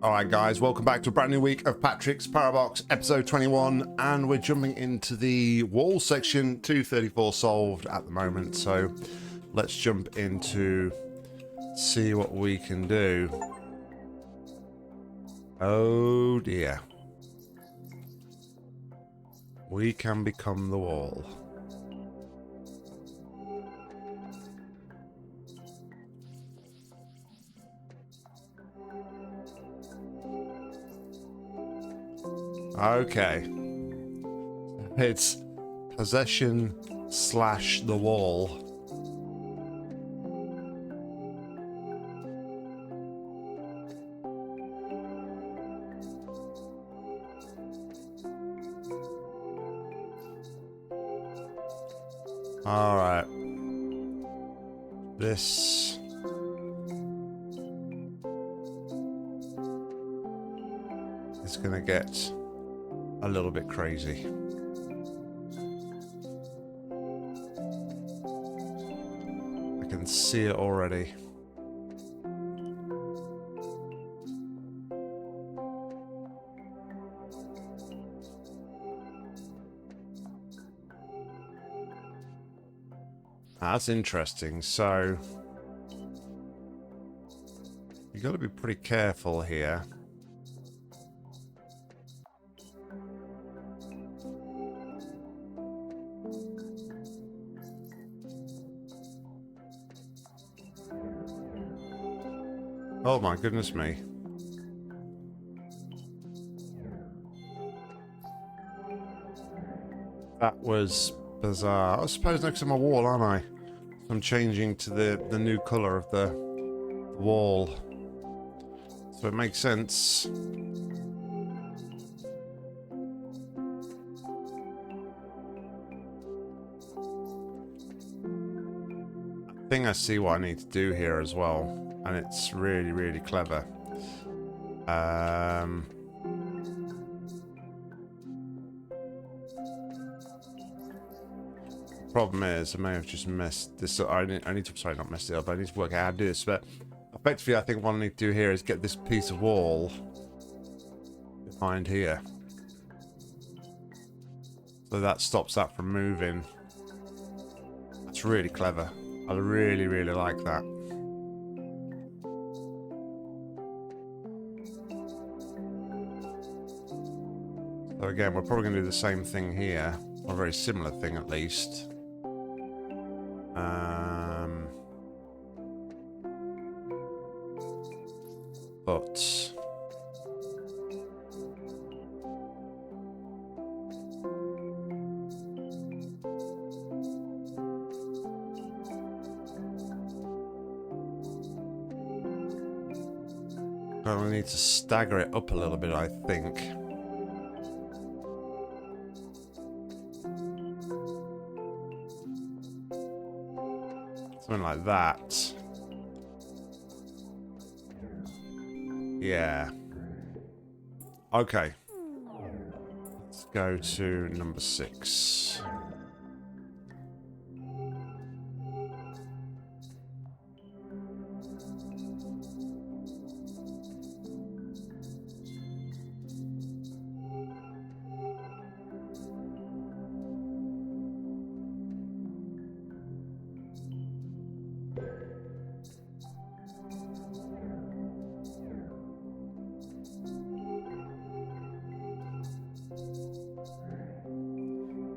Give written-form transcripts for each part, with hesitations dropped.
Alright guys, welcome back to a brand new week of Patrick's Parabox, episode 21, and we're jumping into the wall section, 234 solved at the moment, so let's jump into see what we can do. Oh dear. We can become the wall. Okay. It's possession / the wall. Alright. This is gonna get a little bit crazy. I can see it already. That's interesting. So you got to be pretty careful here. Oh my goodness me. That was bizarre. I suppose next to my wall, aren't I? I'm changing to the new colour of the wall. So it makes sense. I think I see what I need to do here as well. And it's really, really clever. Problem is, I may have just messed this up. I need to, sorry, not messed it up. I need to work out how to do this. But effectively, I think what I need to do here is get this piece of wall behind here. So that stops that from moving. That's really clever. I really, really like that. So again, we're probably going to do the same thing here, or a very similar thing at least. But I need to stagger it up a little bit, I think. Something like that. Yeah. Okay. Let's go to number 6.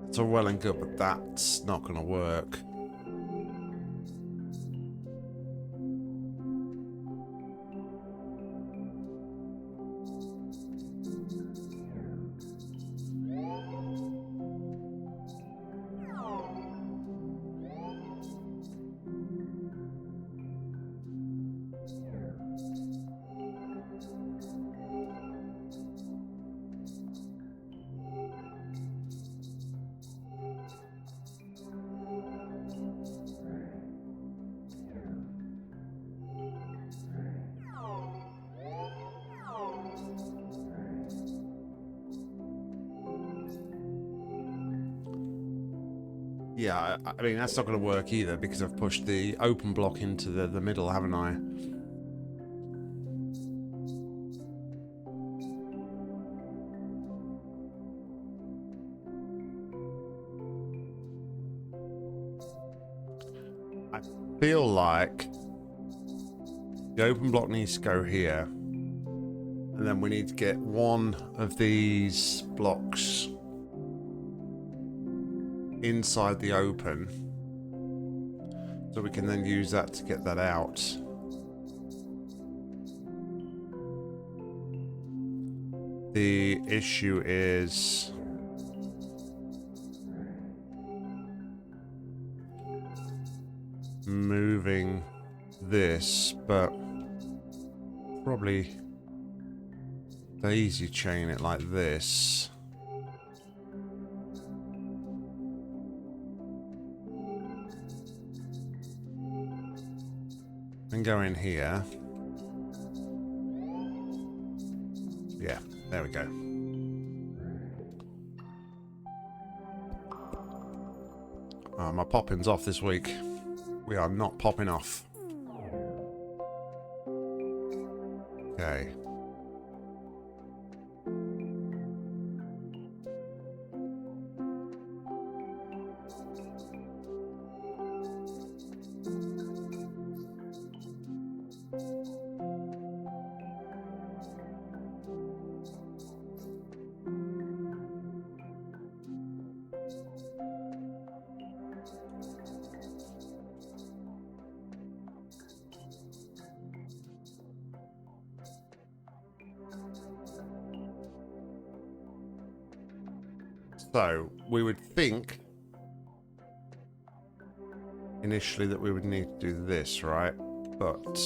It's all well and good, but that's not going to work. Yeah, I mean, that's not going to work either because I've pushed the open block into the middle, haven't I? I feel like the open block needs to go here. And then we need to get one of these blocks inside the open. So we can then use that to get that out. The issue is moving this, but probably daisy chain it like this. And go in here. Yeah, there we go. Oh, my popping's off this week. We are not popping off. Okay. So, we would think initially that we would need to do this, right? But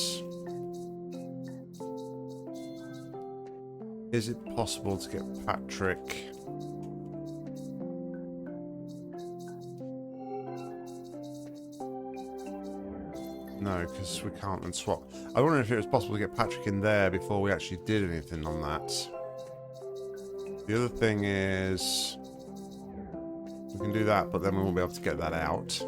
is it possible to get Patrick? No, because we can't then swap. I wonder if it was possible to get Patrick in there before we actually did anything on that. The other thing is we can do that, but then we won't be able to get that out.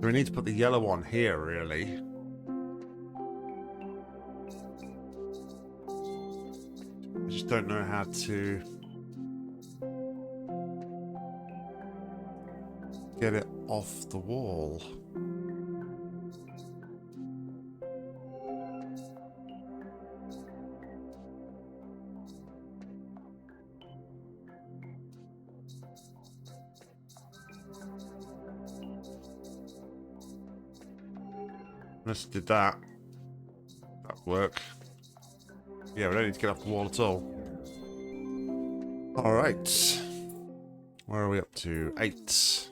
So we need to put the yellow one here, really. I just don't know how to get it off the wall. Let's do that. That'll work. Yeah, we don't need to get off the wall at all. Alright. Where are we up to? 8.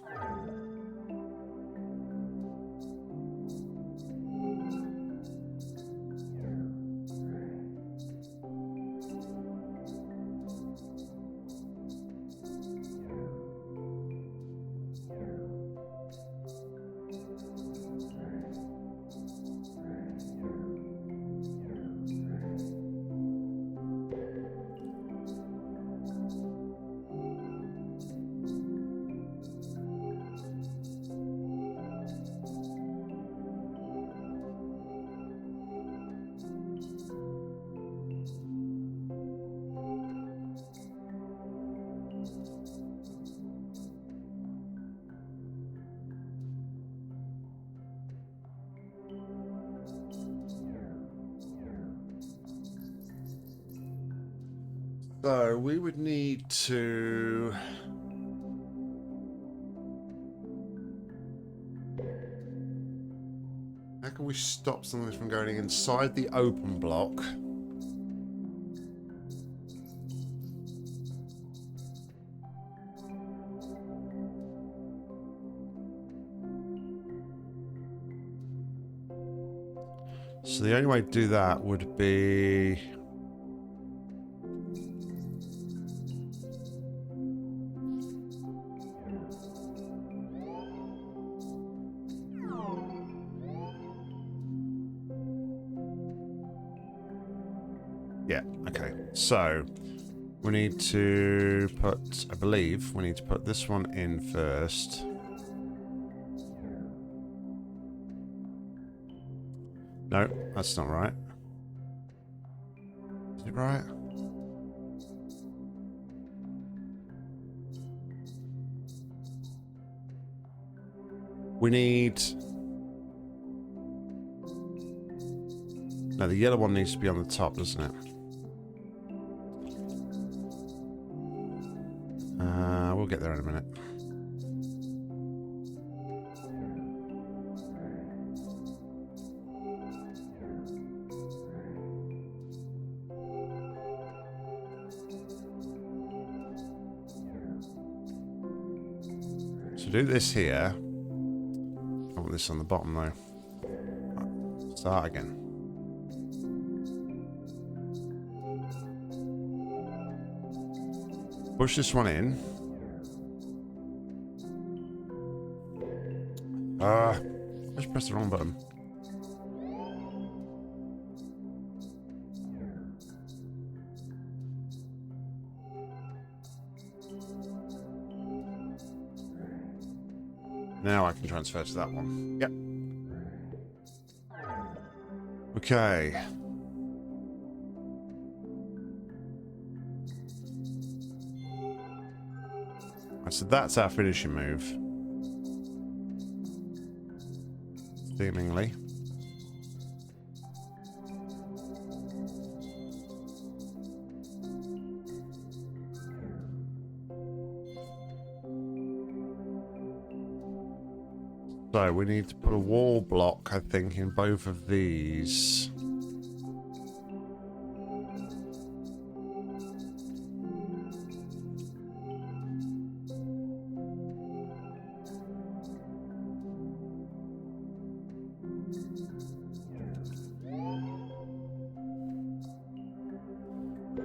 So we would need to stop something from going inside the open block. So the only way to do that would be... Yeah, okay. So we need to put, I believe, we need to put this one in first. No, that's not right. Is it right? We need... No, the yellow one needs to be on the top, doesn't it? We'll get there in a minute. So do this here. I want this on the bottom though. Right, start again. Push this one in. I just pressed the wrong button. Now I can transfer to that one. Yep. Okay. Right, so that's our finishing move. Seemingly. So we need to put a wall block, I think, in both of these.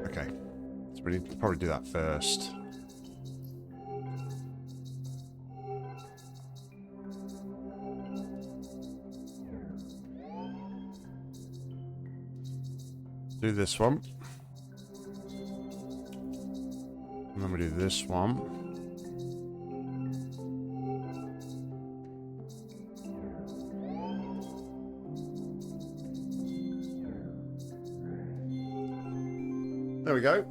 Okay, so we need to probably do that first. Do this one. And then we do this one. There we go.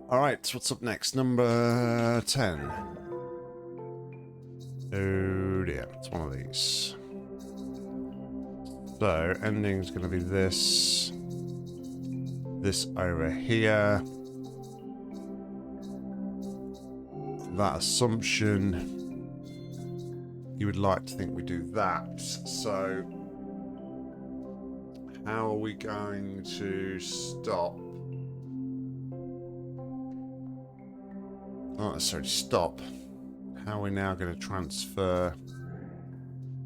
All right, so what's up next? Number 10. Oh dear, it's one of these. So, ending's going to be this. This over here. That assumption. You would like to think we do that. So, how are we going to stop? Not necessarily stop. How are we now going to transfer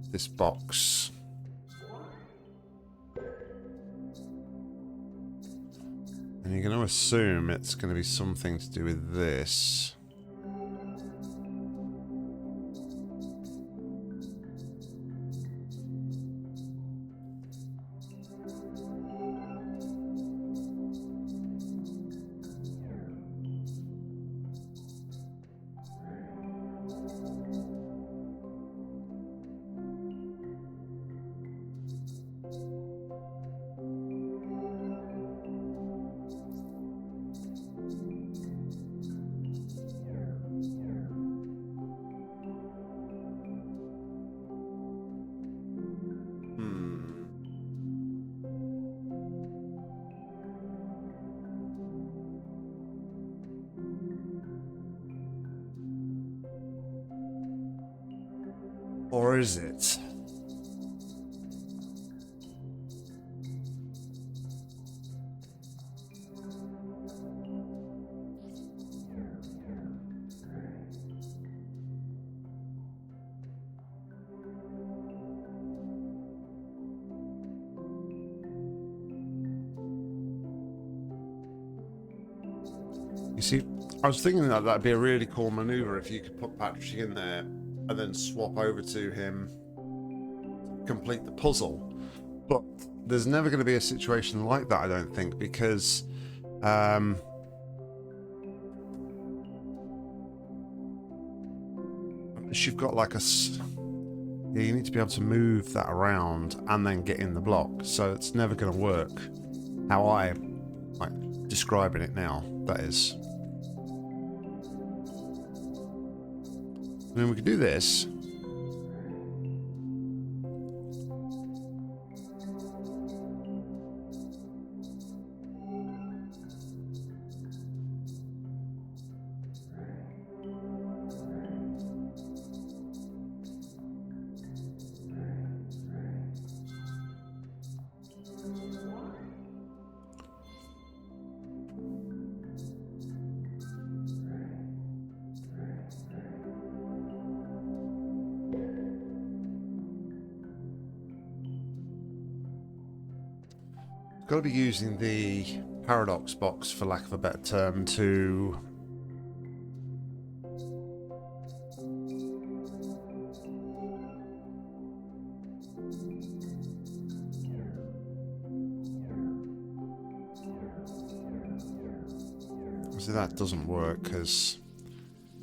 this box? And you're going to assume it's going to be something to do with this. Or is it? You see, I was thinking that that'd be a really cool maneuver if you could put Patrick in there and then swap over to him, complete the puzzle. But there's never going to be a situation like that, I don't think, because you've got like yeah, you need to be able to move that around and then get in the block, so it's never going to work how I'm like describing it now, that is. I mean, we could do this. Got to be using the Parabox box, for lack of a better term, to so that doesn't work, because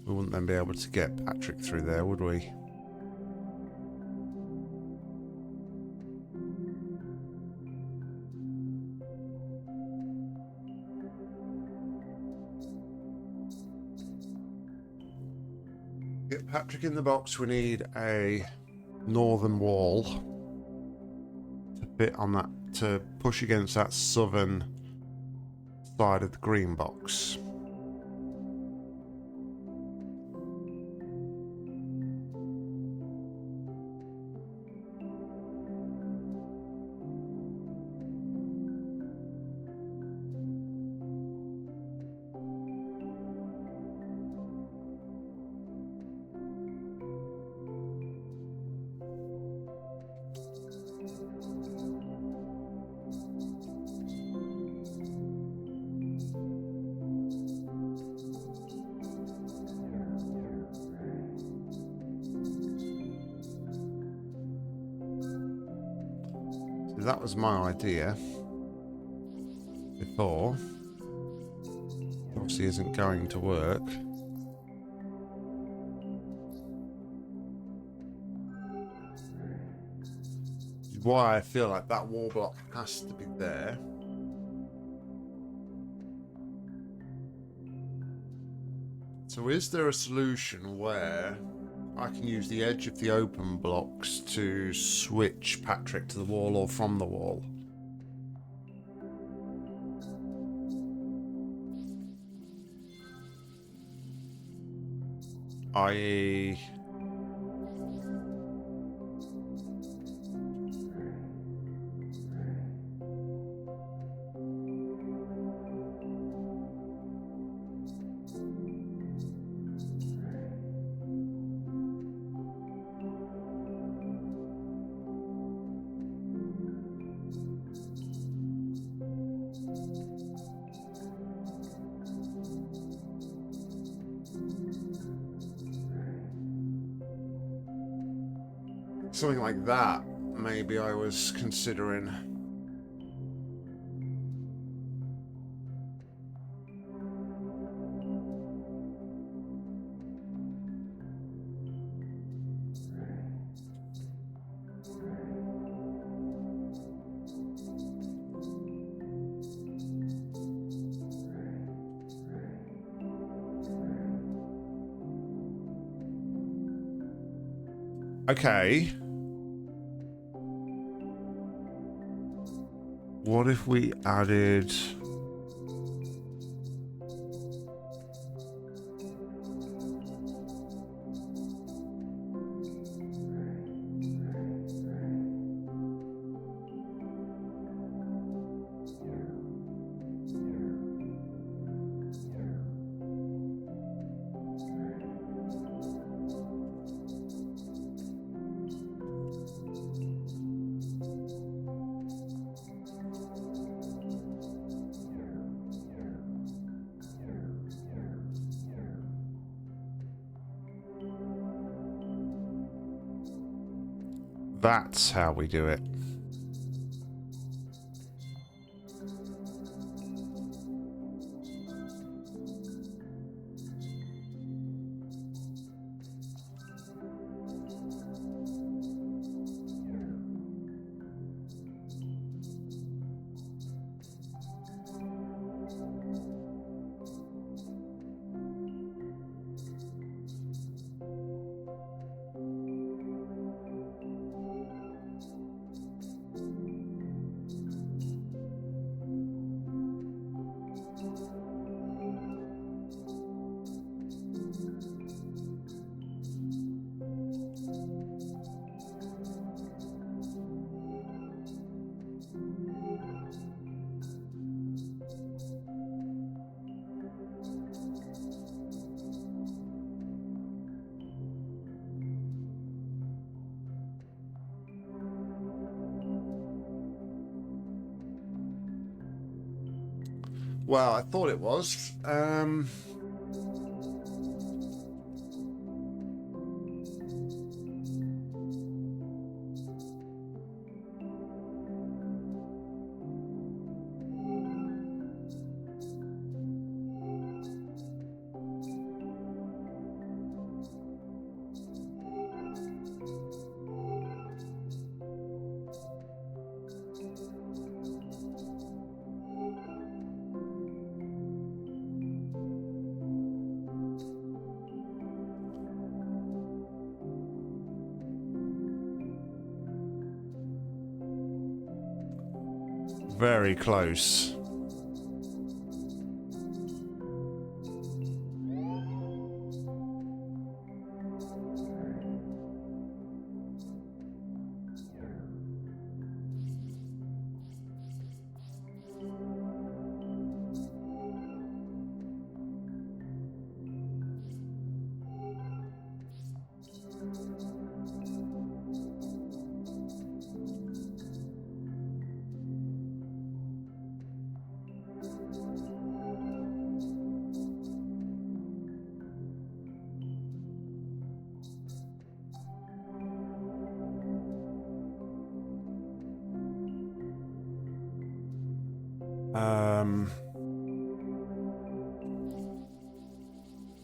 we wouldn't then be able to get Patrick through there, would we? Get Patrick in the box, we need a northern wall to fit on that, to push against that southern side of the green box. That was my idea before. Obviously isn't going to work. Why I feel like that wall block has to be there. So is there a solution where I can use the edge of the open blocks to switch Patrick to the wall or from the wall? I.e. something like that, maybe I was considering. Okay. What if we added... That's how we do it. Well, I thought it was. Very close.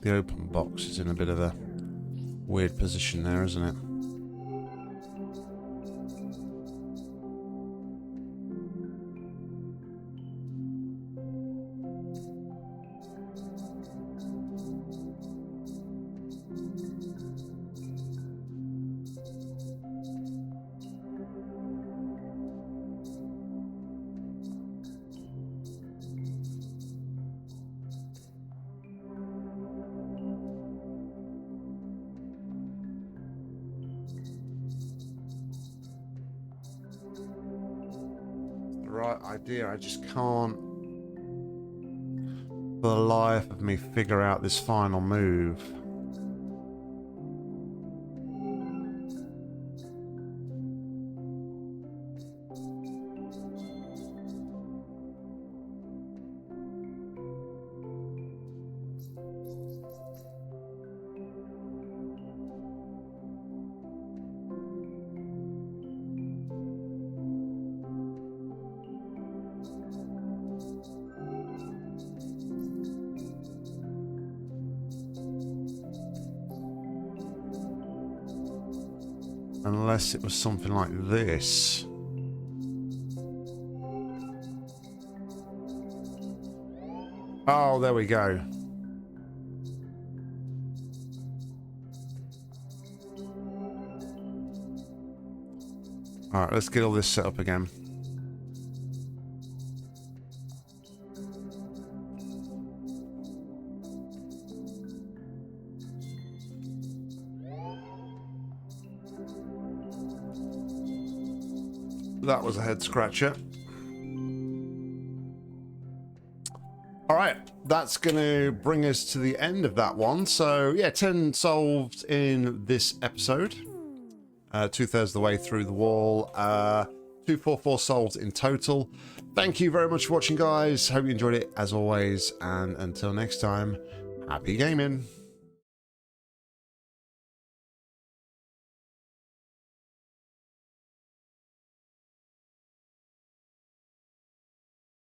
The open box is in a bit of a weird position there, isn't it? Right idea. I just can't for the life of me figure out this final move. Unless it was something like this. Oh, there we go. Alright, let's get all this set up again. That was a head scratcher. All right, that's going to bring us to the end of that one. So yeah, 10 solved in this episode. 2/3 of the way through the wall. 244 solved in total. Thank you very much for watching, guys. Hope you enjoyed it as always. And until next time, happy gaming.